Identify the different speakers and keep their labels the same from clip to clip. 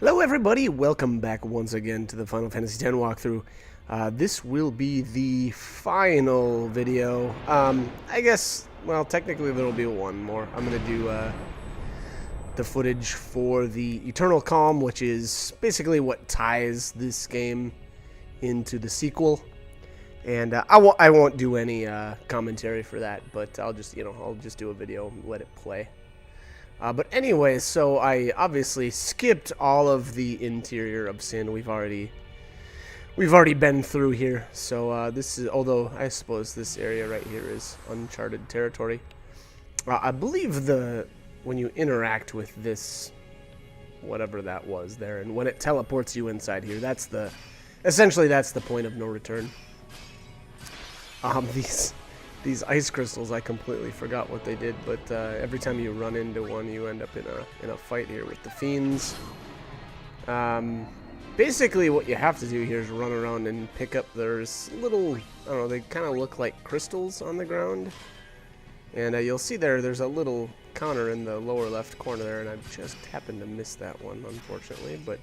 Speaker 1: Hello everybody, welcome back once again to the Final Fantasy X walkthrough. This will be the final video. I guess, well, technically there will be one more. I'm going to do the footage for the Eternal Calm, which is basically what ties this game into the sequel. And I won't do any commentary for that, but I'll just do a video and let it play. But anyway, so I obviously skipped all of the interior of Sin. We've already been through here. So this is, although I suppose this area right here is uncharted territory. I believe when you interact with this, whatever that was there, and when it teleports you inside here, essentially that's the point of no return. These ice crystals, I completely forgot what they did, but every time you run into one, you end up in a fight here with the fiends. Basically, what you have to do here is run around and pick up. There's little, I don't know, they kind of look like crystals on the ground, and you'll see there's a little counter in the lower left corner there, and I just happened to miss that one, unfortunately. But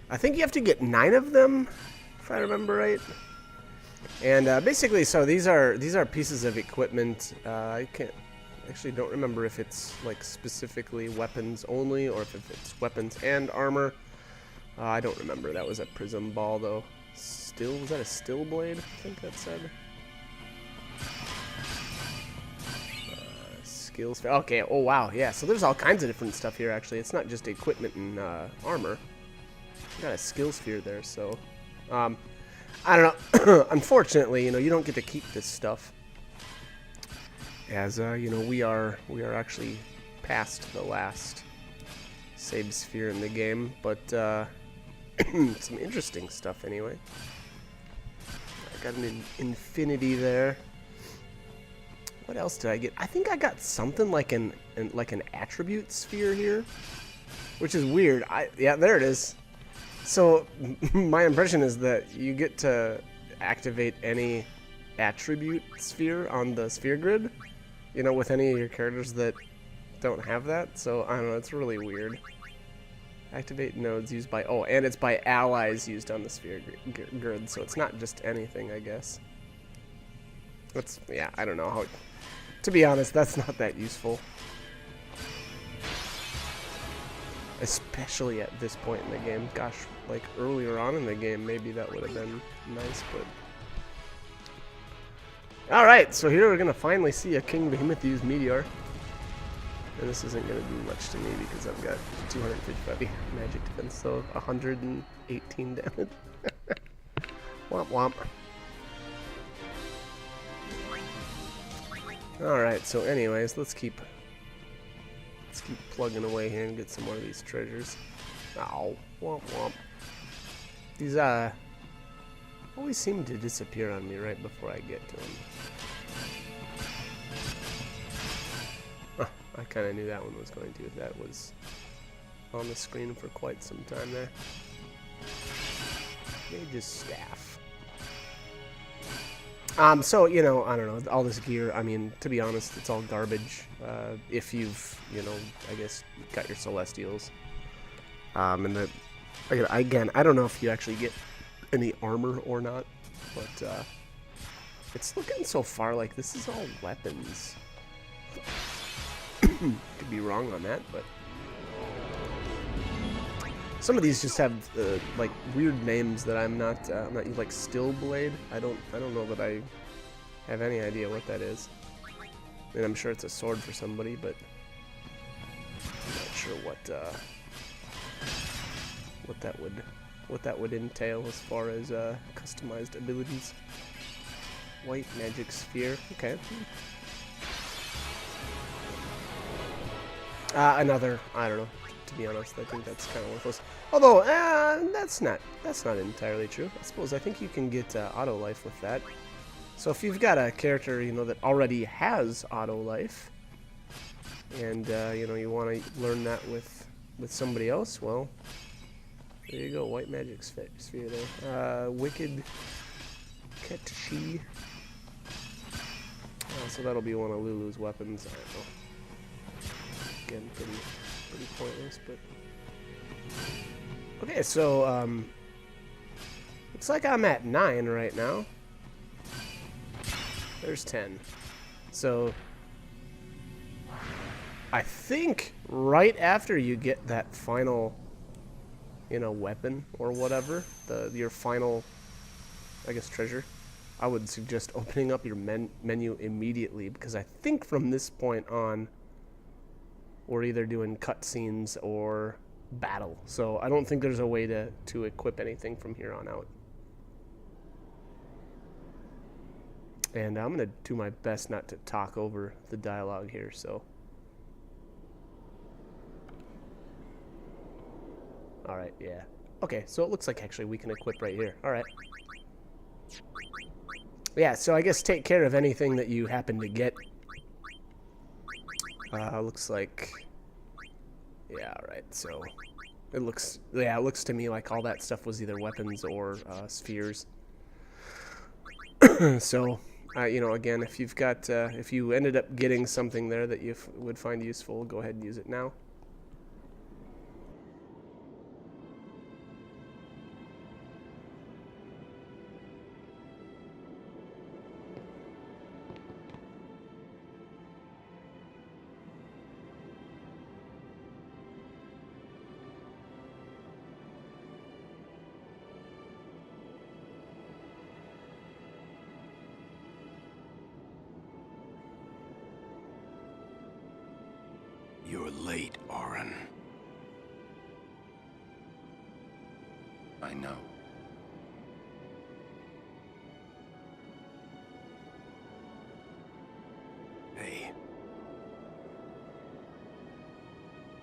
Speaker 1: I think you have to get 9 of them, if I remember right. And basically, so these are pieces of equipment. I don't remember if it's like specifically weapons only or if it's weapons and armor. I don't remember. That was a prism ball though. Was that a still blade? I think that said. Skills. Okay. Oh wow. Yeah. So there's all kinds of different stuff here. Actually, it's not just equipment and armor. Got a skill sphere there. So. I don't know. Unfortunately, you don't get to keep this stuff. As we are actually past the last save sphere in the game, but some interesting stuff anyway. I got an infinity there. What else did I get? I think I got something like an attribute sphere here, which is weird. Yeah, there it is. So, my impression is that you get to activate any attribute sphere on the sphere grid, with any of your characters that don't have that. So, I don't know, it's really weird. Activate nodes used by, and it's by allies used on the sphere grid, so it's not just anything, I guess. Yeah, I don't know how, to be honest, that's not that useful. Especially at this point in the game. Gosh, like earlier on in the game, maybe that would have been nice, but... Alright, so here we're going to finally see a King Behemoth use Meteor. And this isn't going to do much to me because I've got 255 magic defense, so 118 damage. Womp womp. Alright, so anyways, let's keep plugging away here and get some more of these treasures. Ow. Womp womp. These, always seem to disappear on me right before I get to them. Huh, I kind of knew that one was going to. That was on the screen for quite some time there. Mage's Staff. So, I don't know, all this gear, I mean, to be honest, it's all garbage, if you've, I guess, got your Celestials. And again, I don't know if you actually get any armor or not, but, it's looking so far like this is all weapons. Could be wrong on that, but... Some of these just have like weird names that I'm not like Still Blade. I don't know that I have any idea what that is. I mean, I'm sure it's a sword for somebody, but I'm not sure what that would entail as far as customized abilities. White magic sphere. Okay. Another. I don't know. To be honest, I think that's kind of worthless. Although, that's not entirely true. I think you can get auto life with that. So if you've got a character, that already has auto life, and you want to learn that with somebody else, well, there you go, white magic sphere there. Wicked Ketchi. So that'll be one of Lulu's weapons. I don't know. Again, pretty pointless, but Okay, so, looks like I'm at 9 right now. There's 10. So, I think right after you get that final, you know, weapon or whatever, your final, I guess, treasure, I would suggest opening up your menu immediately, because I think from this point on, we're either doing cutscenes or battle. So I don't think there's a way to equip anything from here on out. And I'm going to do my best not to talk over the dialogue here, so. Alright, yeah. Okay, so it looks like actually we can equip right here. Alright. Yeah, so I guess take care of anything that you happen to get. Looks like... Yeah, alright, so... It looks to me like all that stuff was either weapons or spheres. So, you know, again, if you've got, if you ended up getting something there that you would find useful, go ahead and use it now.
Speaker 2: You're late, Oren. I know. Hey.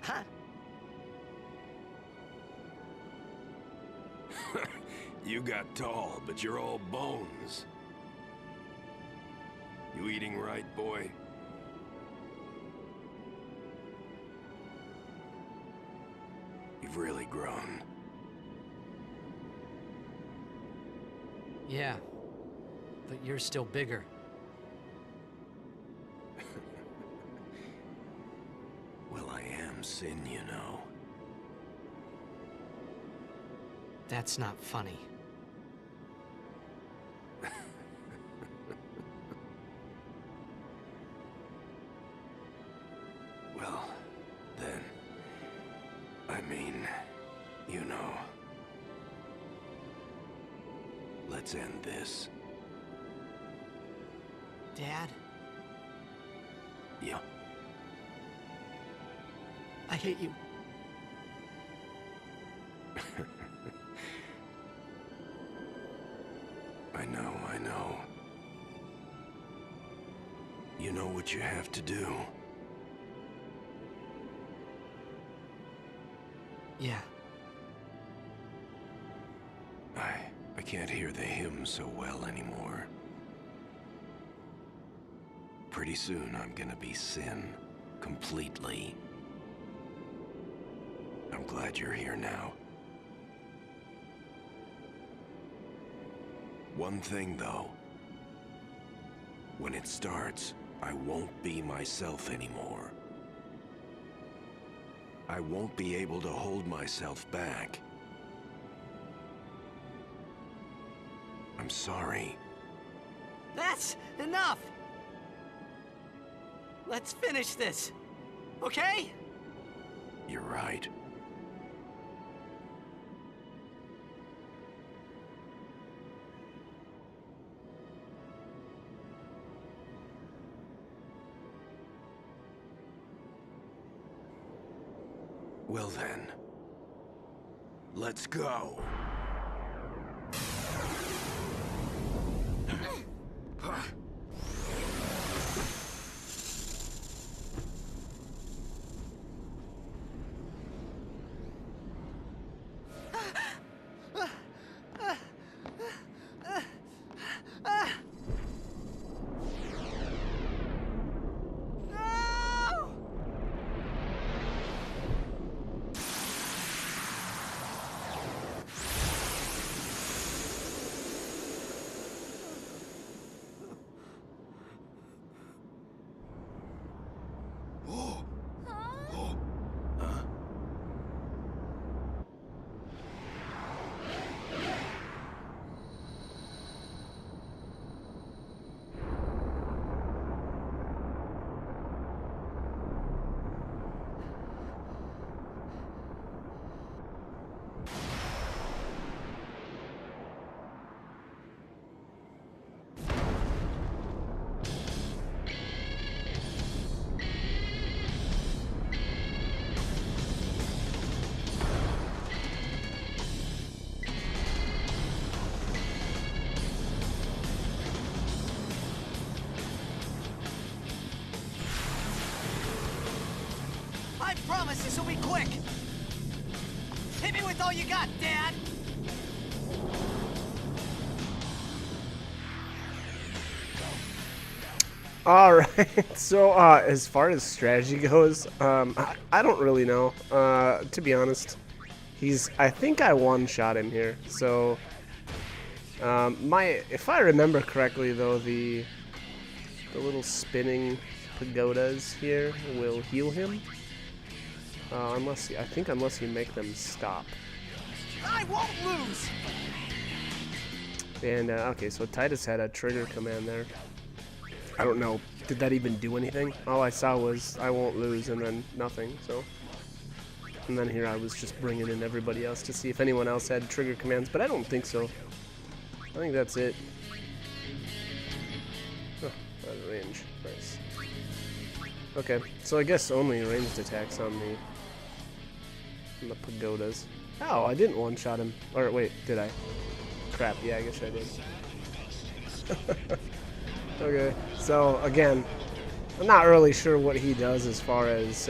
Speaker 3: Huh?
Speaker 2: You got tall, but you're all bones. You eating right, boy? You've really grown.
Speaker 3: Yeah, but you're still bigger.
Speaker 2: Well, I am Sin, you know.
Speaker 3: That's not funny.
Speaker 2: Well, then, I mean, you know. Let's end this.
Speaker 3: Dad,
Speaker 2: Yeah.
Speaker 3: I hate you.
Speaker 2: I know. You know what you have to do.
Speaker 3: Yeah.
Speaker 2: I can't hear the hymn so well anymore. Pretty soon I'm gonna be Sin, completely. I'm glad you're here now. One thing though. When it starts, I won't be myself anymore. I won't be able to hold myself back. I'm sorry.
Speaker 3: That's enough! Let's finish this, okay?
Speaker 2: You're right. Well then, let's go.
Speaker 3: promise this will be quick. Hit me with all you got, Dad.
Speaker 1: All right. So, as far as strategy goes, I don't really know. To be honest, I think I one-shot him here. So, if I remember correctly, though, the little spinning pagodas here will heal him. Unless you make them stop.
Speaker 3: I won't lose.
Speaker 1: And okay, so Titus had a trigger command there. I don't know. Did that even do anything? All I saw was I won't lose and then nothing. So, and then here I was just bringing in everybody else to see if anyone else had trigger commands, but I don't think so. I think that's it. Oh, out of range. Nice. Okay, so I guess only ranged attacks on the pagodas. Oh, I didn't one-shot him. Or wait, did I? Crap, yeah, I guess I did. Okay, so again, I'm not really sure what he does as far as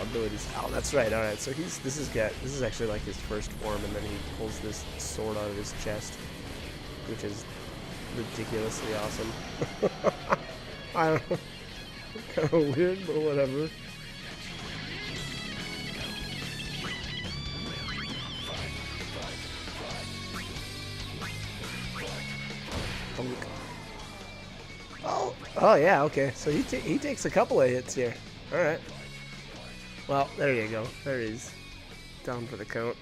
Speaker 1: abilities. Oh, that's right. All right, so this is actually like his first form, and then he pulls this sword out of his chest, which is ridiculously awesome. I don't know, kind of weird, but whatever. Oh yeah, okay. So he takes a couple of hits here. All right. Well, there you go. There he is. Down for the count.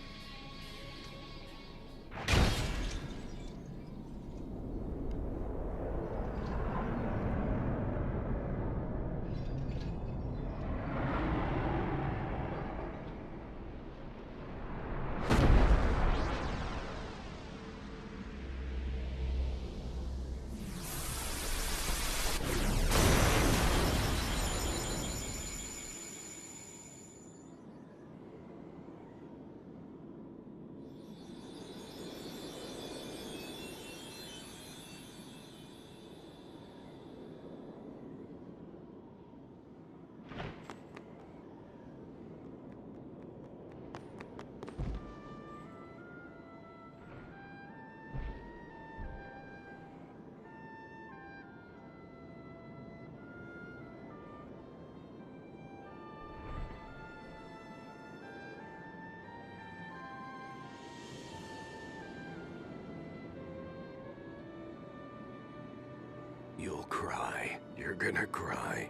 Speaker 2: You'll cry. You're gonna cry.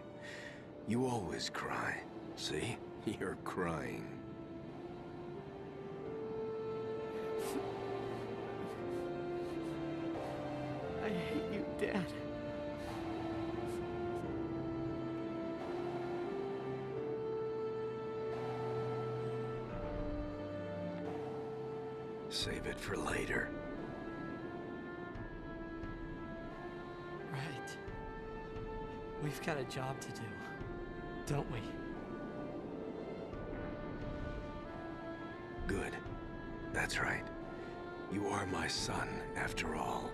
Speaker 2: You always cry. See? You're crying.
Speaker 3: I hate you, Dad.
Speaker 2: Save it for later.
Speaker 3: Right. We've got a job to do, don't we?
Speaker 2: Good. That's right. You are my son, after all.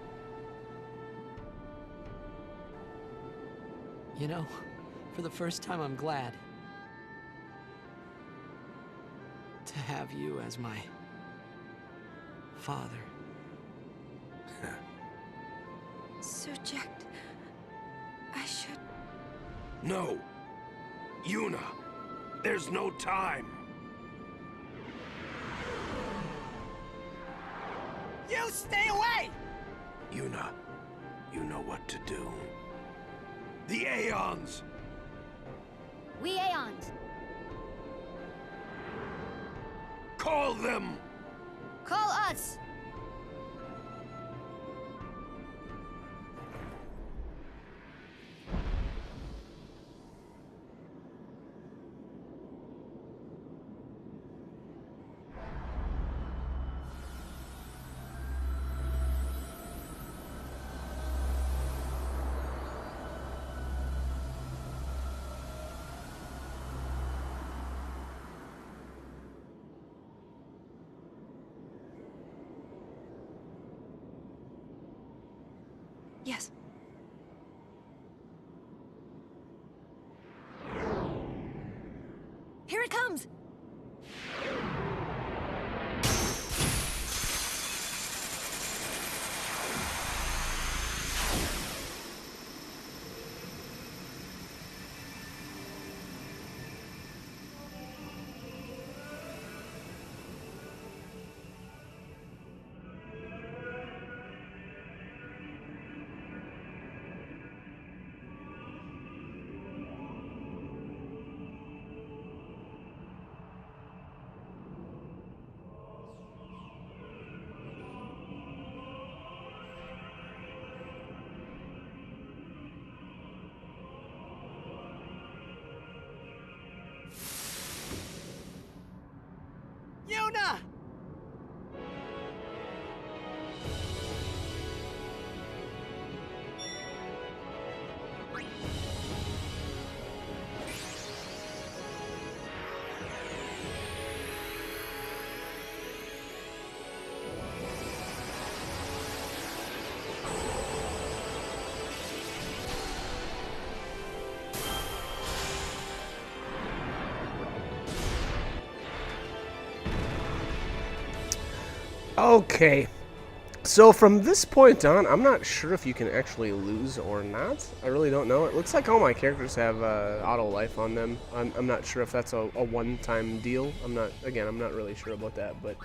Speaker 3: You know, for the first time, I'm glad to have you as my father.
Speaker 4: So, Jack, I should...
Speaker 2: No! Yuna! There's no time!
Speaker 3: You stay away!
Speaker 2: Yuna, you know what to do. The Aeons!
Speaker 4: We Aeons.
Speaker 2: Call them!
Speaker 4: Call us. Yes. Here it comes!
Speaker 3: Yuna!
Speaker 1: Okay, so from this point on, I'm not sure if you can actually lose or not. I really don't know. It looks like all my characters have auto life on them. I'm not sure if that's a one-time deal. I'm not really sure about that, but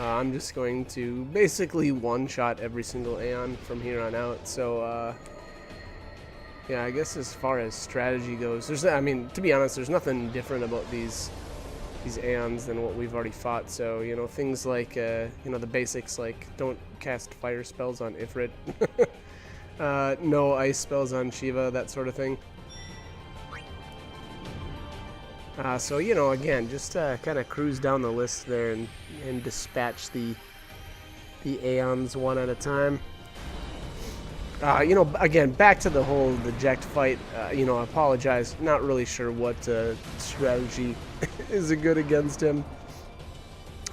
Speaker 1: I'm just going to basically one-shot every single Aeon from here on out. So yeah, I guess as far as strategy goes, I mean, to be honest, there's nothing different about these Aeons than what we've already fought. So, you know, things like, you know, the basics like don't cast fire spells on Ifrit, no ice spells on Shiva, that sort of thing. So, you know, again, just kind of cruise down the list there and dispatch the Aeons one at a time. You know, again, back to the whole Ject fight, you know, I apologize, not really sure what strategy is good against him.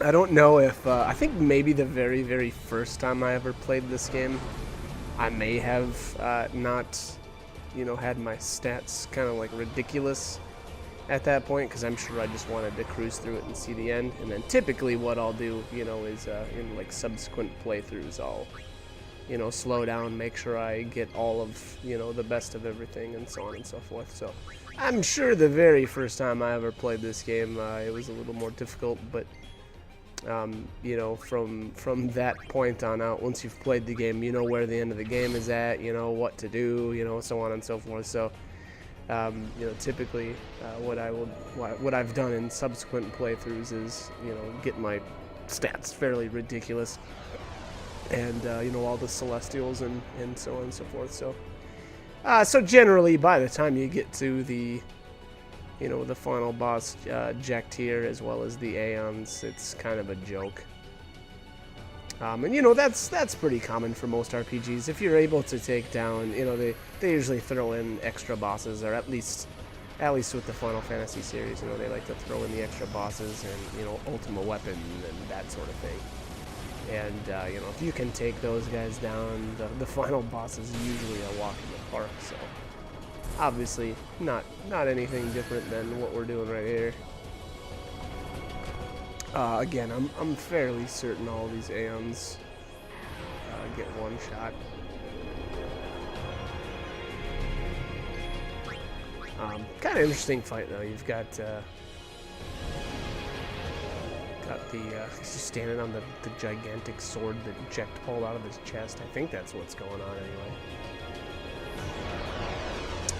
Speaker 1: I don't know if, I think maybe the very, very first time I ever played this game, I may have not, you know, had my stats kind of like ridiculous at that point, because I'm sure I just wanted to cruise through it and see the end. And then typically what I'll do, you know, is in like subsequent playthroughs, I'll, you know, slow down, make sure I get all of, you know, the best of everything and so on and so forth. So I'm sure the very first time I ever played this game, it was a little more difficult, but you know, from that point on out, once you've played the game, you know where the end of the game is at, you know what to do, you know, so on and so forth. So you know, typically what I've done in subsequent playthroughs is, you know, get my stats fairly ridiculous, and you know, all the Celestials and so on and so forth. So so generally, by the time you get to the, you know, the final boss, Ject here, as well as the Aeons, it's kind of a joke. And you know, that's pretty common for most RPGs. If you're able to take down, you know, they usually throw in extra bosses, or at least with the Final Fantasy series, you know, they like to throw in the extra bosses and, you know, ultimate weapon and that sort of thing. And you know, if you can take those guys down, the final boss is usually a walk in the park. So obviously not anything different than what we're doing right here. Again, I'm fairly certain all these Aeons get one shot. Kind of interesting fight though. You've got he's just standing on the gigantic sword that Ject pulled out of his chest. I think that's what's going on anyway.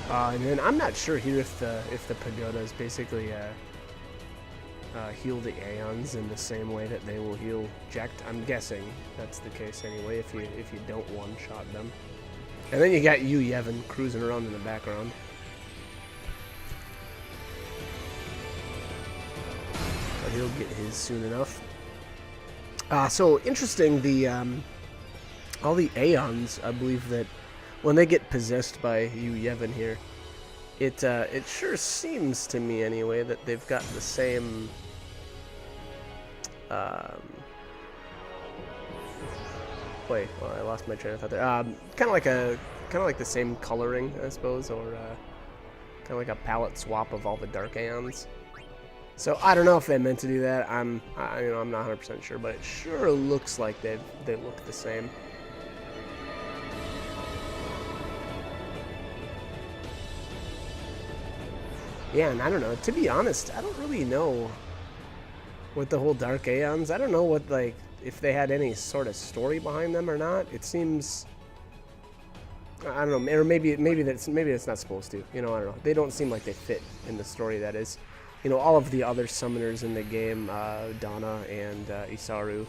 Speaker 1: And then I'm not sure here if the pagodas basically heal the Aeons in the same way that they will heal Ject. I'm guessing that's the case anyway, if you don't one-shot them. And then you got Yevon cruising around in the background. But he'll get his soon enough. So interesting, all the Aeons, I believe that when they get possessed by Yevon here, it sure seems to me anyway that they've got the same wait, well, I lost my train of thought there. Kind of like the same coloring, I suppose, or Kind of like a palette swap of all the Dark Aeons. So I don't know if they meant to do that. I'm not 100% sure, but it sure looks like they look the same. Yeah, and I don't know. To be honest, I don't really know with the whole Dark Aeons. I don't know what, like, if they had any sort of story behind them or not. It seems, I don't know, or maybe that's not supposed to. You know, I don't know. They don't seem like they fit in the story that is. You know, all of the other summoners in the game, Donna and Isaru.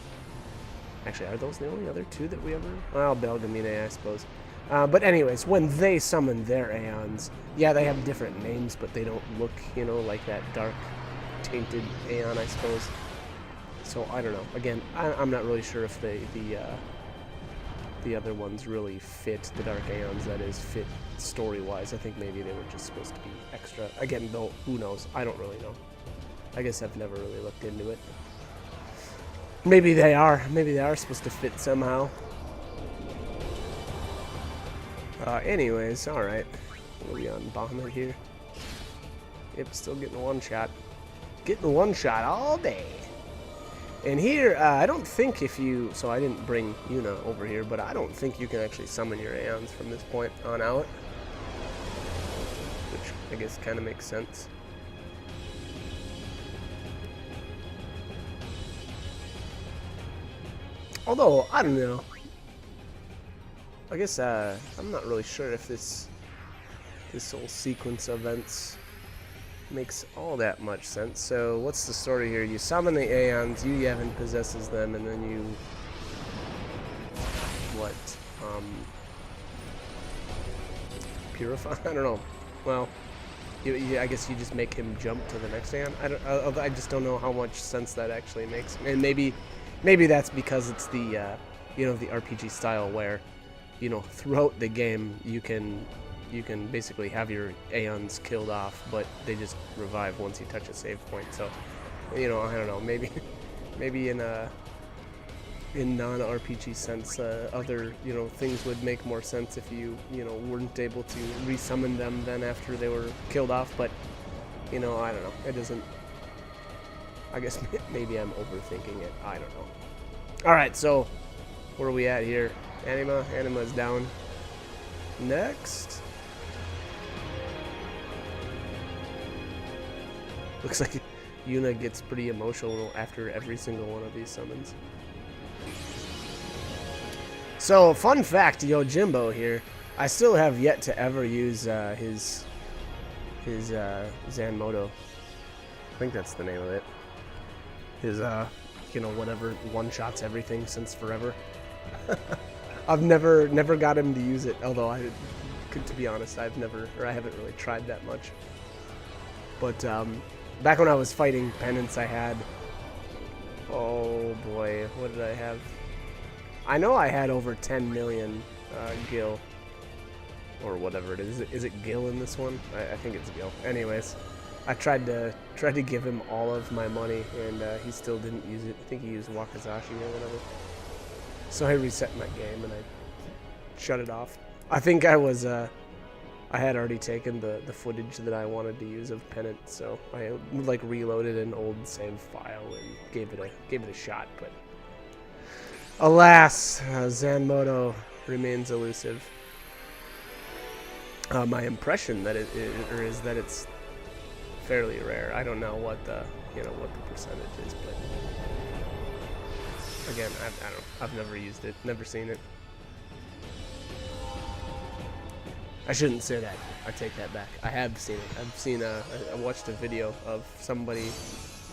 Speaker 1: Actually, are those the only other two that we ever? Well, Belgamine, I suppose. But anyways, when they summon their Aeons, yeah, they have different names, but they don't look, you know, like that dark, tainted Aeon, I suppose. So I don't know. Again, I'm not really sure if the other ones really fit, the Dark Aeons, that is, fit story-wise. I think maybe they were just supposed to be extra. Again, though, who knows? I don't really know. I guess I've never really looked into it. Maybe they are. Maybe they are supposed to fit somehow. Anyways, alright. What are we on? Bahamut here? Yep, still getting one shot. Getting one shot all day. And here, I don't think if you... So I didn't bring Yuna over here, but I don't think you can actually summon your Aeons from this point on out. Which I guess kind of makes sense. Although, I don't know. I guess I'm not really sure if this whole sequence of events makes all that much sense. So what's the story here? You summon the Aeons, Yu Yevon possesses them, and then you purify? I don't know. Well, I guess you just make him jump to the next Aeon. I just don't know how much sense that actually makes. And maybe that's because it's the you know, the RPG style where, you know, throughout the game you can basically have your Aeons killed off, but they just revive once you touch a save point. So, you know, I don't know. Maybe in non-RPG sense, other, you know, things would make more sense if you know, weren't able to resummon them then after they were killed off. But, you know, I don't know. It doesn't. I guess maybe I'm overthinking it. I don't know. All right, so where are we at here? Anima's down. Next. Looks like Yuna gets pretty emotional after every single one of these summons. So, fun fact, Yojimbo here. I still have yet to ever use his Zanmodo. I think that's the name of it. His you know, whatever, one-shots everything since forever. I've never got him to use it, although to be honest, I haven't really tried that much. But back when I was fighting Penance, I had, oh boy, what did I have? I know I had over 10 million gil, or whatever it is. Is it gil in this one? I think it's gil. Anyways, I tried to give him all of my money, and he still didn't use it. I think he used Wakazashi or whatever. So I reset my game and I shut it off. I think I had already taken the footage that I wanted to use of Penance, so I like reloaded an old save file and gave it a shot. But alas, Zanmodo remains elusive. My impression that is that it's fairly rare. I don't know what the percentage is, but again, I don't know. I've never used it, never seen it. I shouldn't say that. I take that back. I have seen it. I watched a video of somebody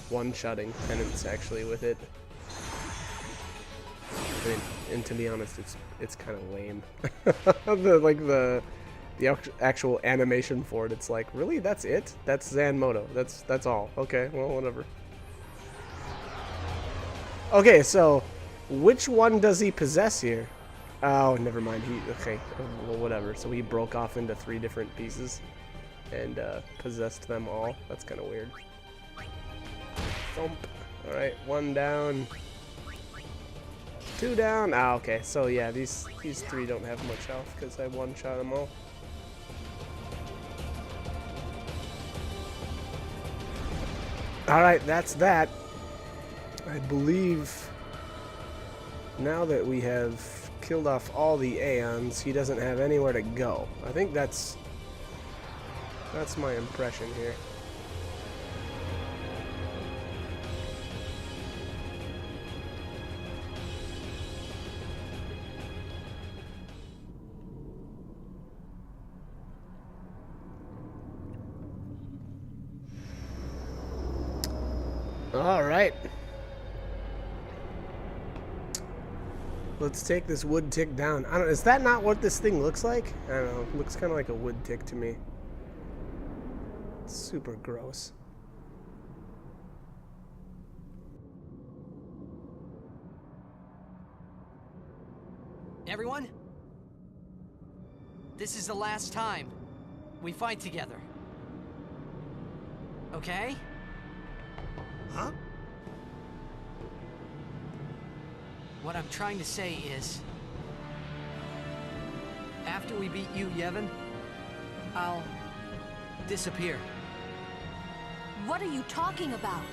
Speaker 1: one-shotting Penance actually with it. And to be honest, it's kind of lame. The actual animation for it, it's like, really? That's it? That's Zanmodo. That's all. Okay, well, whatever. Okay, so which one does he possess here? Oh, never mind. Okay, well, whatever. So he broke off into 3 different pieces and possessed them all. That's kind of weird. Thump. All right, 1 down. 2 down. Ah, okay. So yeah, these 3 don't have much health because I one-shot them all. Alright, that's that. I believe now that we have killed off all the Aeons, he doesn't have anywhere to go. I think that's my impression here. All right. Let's take this wood tick down. I don't. Is that not what this thing looks like? I don't know. It looks kind of like a wood tick to me. It's super gross.
Speaker 3: Everyone? This is the last time we fight together. Okay?
Speaker 5: Huh?
Speaker 3: What I'm trying to say is, after we beat you, Yevon, I'll disappear.
Speaker 4: What are you talking about?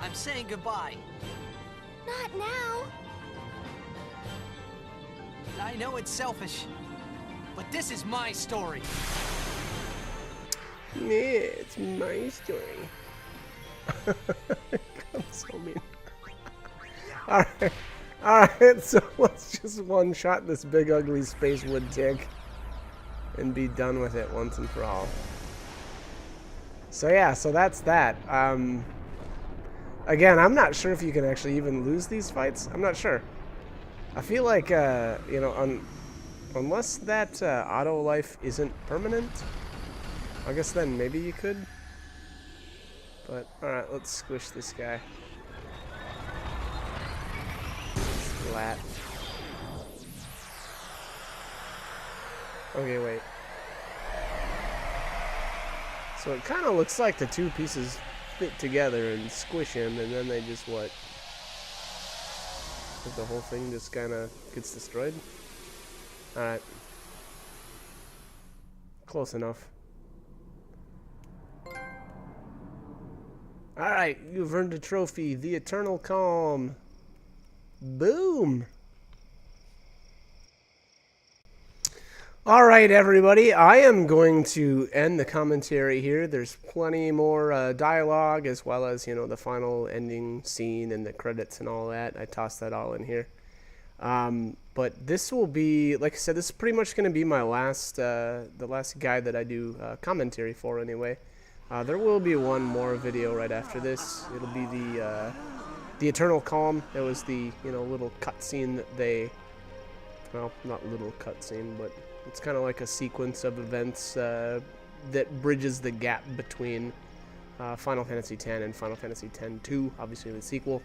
Speaker 3: I'm saying goodbye.
Speaker 4: Not now.
Speaker 3: I know it's selfish, but this is my story.
Speaker 1: Yeah, it's my story. I'm so mean. Alright. Alright, so let's just one-shot this big ugly space wood tick and be done with it once and for all. So yeah, so that's that. Again, I'm not sure if you can actually even lose these fights. I'm not sure. I feel like, you know, unless that auto life isn't permanent, I guess then maybe you could. But, alright, let's squish this guy. Splat. Okay, wait. So it kind of looks like the two pieces fit together and squish him, and then they just what? Like the whole thing just kind of gets destroyed? Alright. Close enough. Alright, you've earned a trophy, the Eternal Calm. Boom! Alright, everybody, I am going to end the commentary here. There's plenty more dialogue, as well as, you know, the final ending scene and the credits and all that. I tossed that all in here. But this will be, like I said, this is pretty much going to be my last, the last guide that I do commentary for anyway. There will be one more video right after this. It'll be the Eternal Calm. It was the, you know, little cutscene that they, well, not little cutscene, but it's kind of like a sequence of events that bridges the gap between Final Fantasy X and Final Fantasy X-2, obviously the sequel.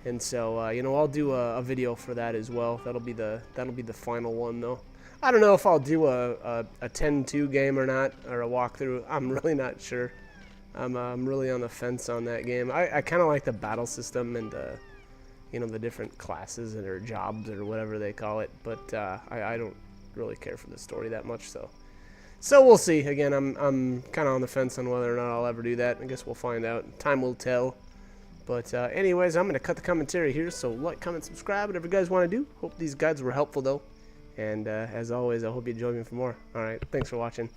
Speaker 1: And so, you know, I'll do a video for that as well. That'll be the final one, though. I don't know if I'll do a 10-2 game or not, or a walkthrough. I'm really not sure. I'm really on the fence on that game. I kind of like the battle system and you know, the different classes and or jobs or whatever they call it, but I don't really care for the story that much, so we'll see. Again, I'm kind of on the fence on whether or not I'll ever do that. I guess we'll find out. Time will tell. But anyways, I'm going to cut the commentary here, so like, comment, subscribe, whatever you guys want to do. Hope these guides were helpful, though. And as always, I hope you join me for more. Alright, thanks for watching.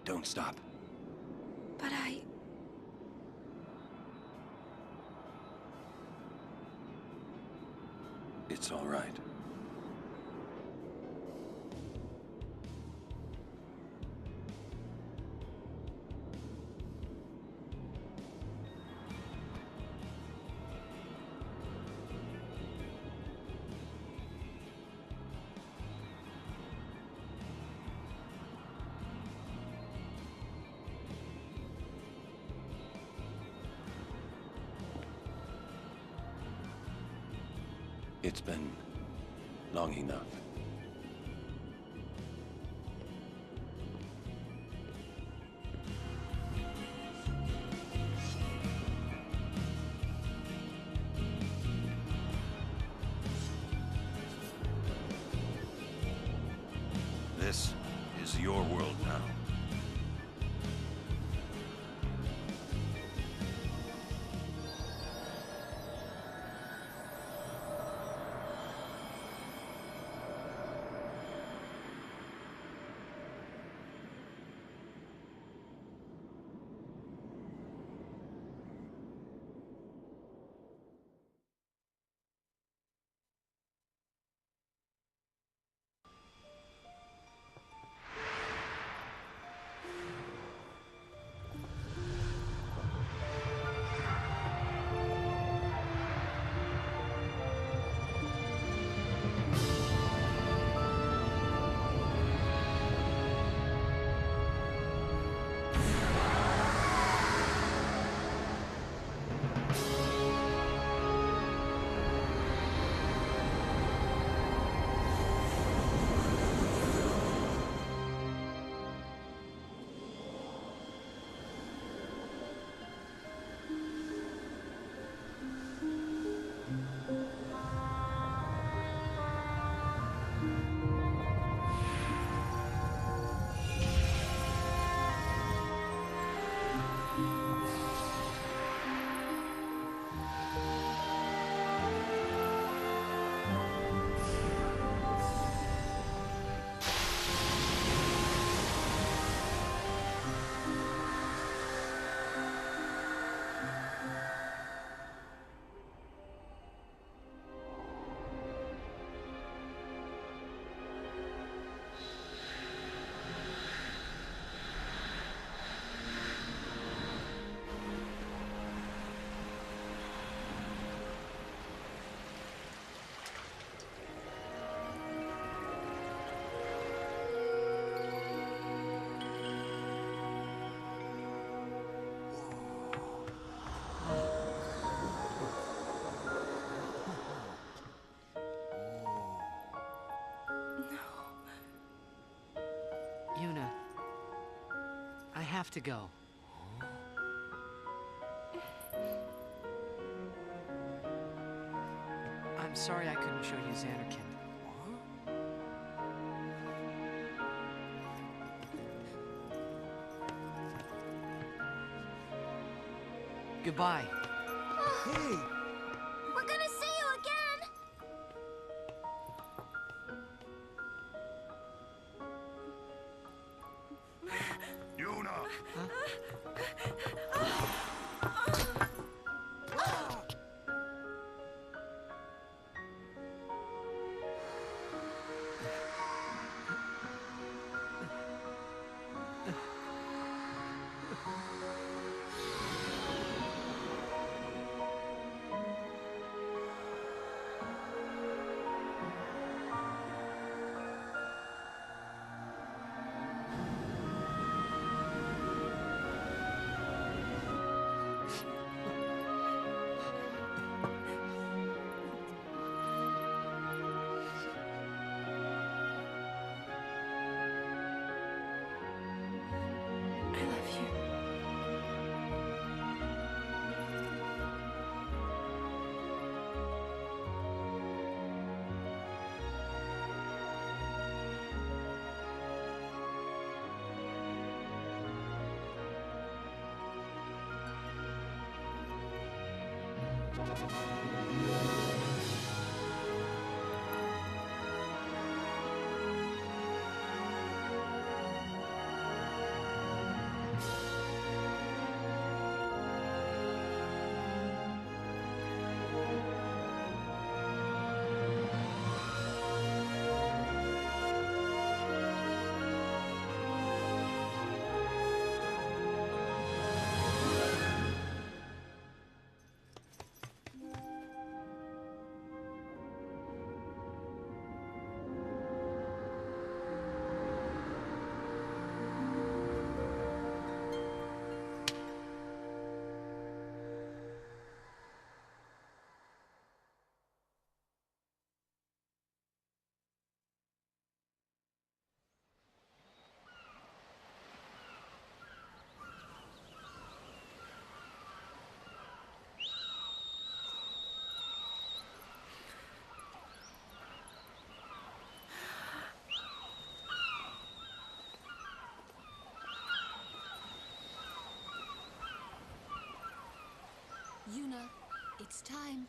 Speaker 2: Don't stop.
Speaker 4: But
Speaker 2: It's all right. It's been long enough. This is your world now.
Speaker 3: Yuna, I have to go. I'm sorry I couldn't show you Xanarkand. Goodbye.
Speaker 5: Hey!
Speaker 4: we're gonna see you again!
Speaker 5: Yuna!
Speaker 4: I love you. It's time.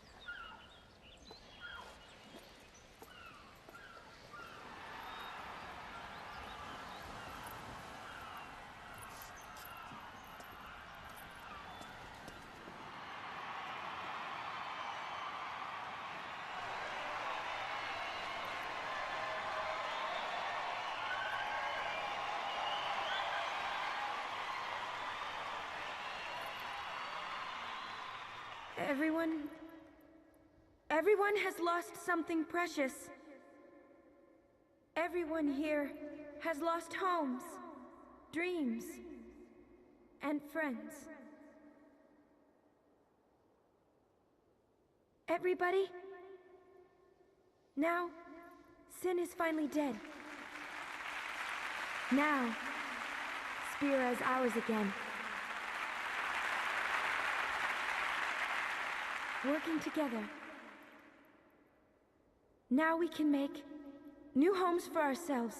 Speaker 6: Everyone has lost something precious. Everyone here has lost homes, dreams, and friends. Everybody? Now, Sin is finally dead. Now, Spira is ours again. Working together. Now we can make new homes for ourselves.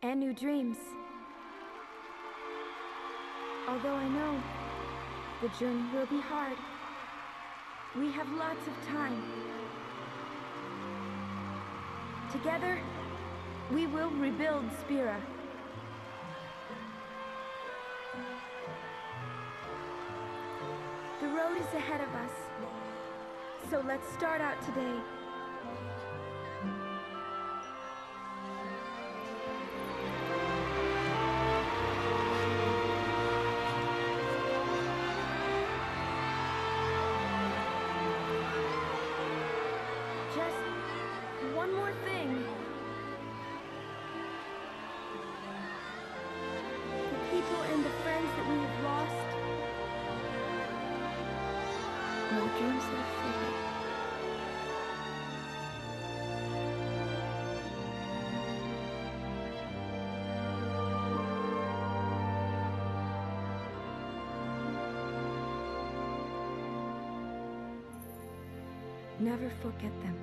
Speaker 6: And new dreams. Although I know the journey will be hard, we have lots of time. Together, we will rebuild Spira. The road is ahead of us, so let's start out today. Just one more thing. The people and the friends that we have lost. My dreams have faded. Never forget them.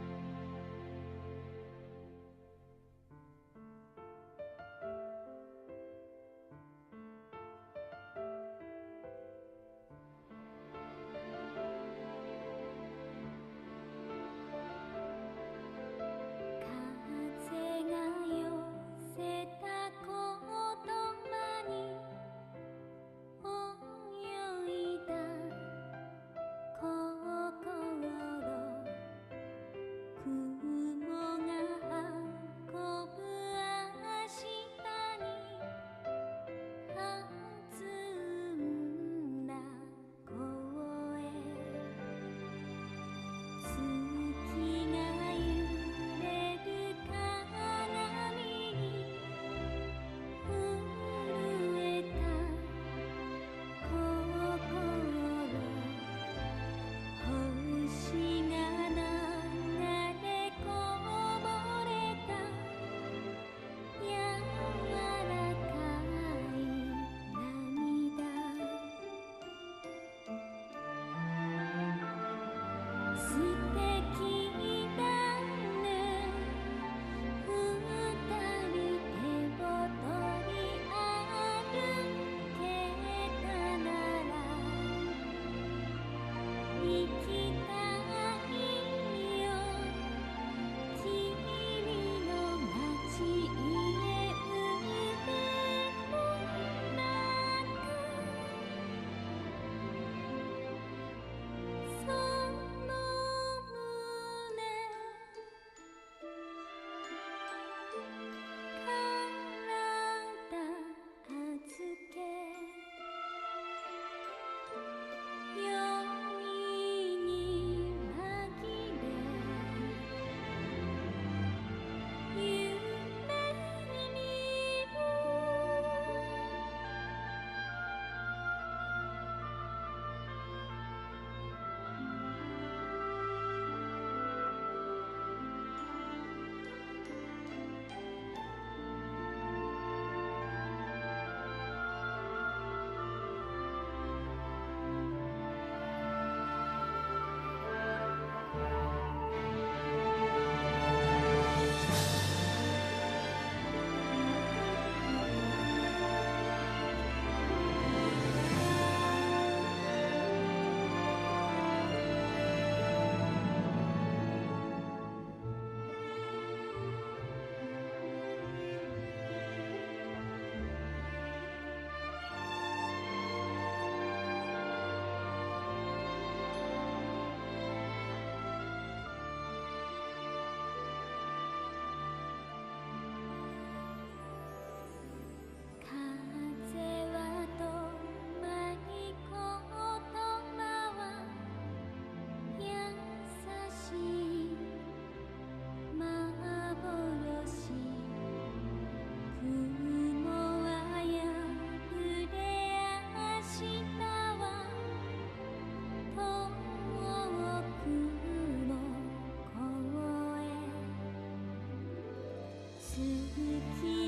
Speaker 6: 好き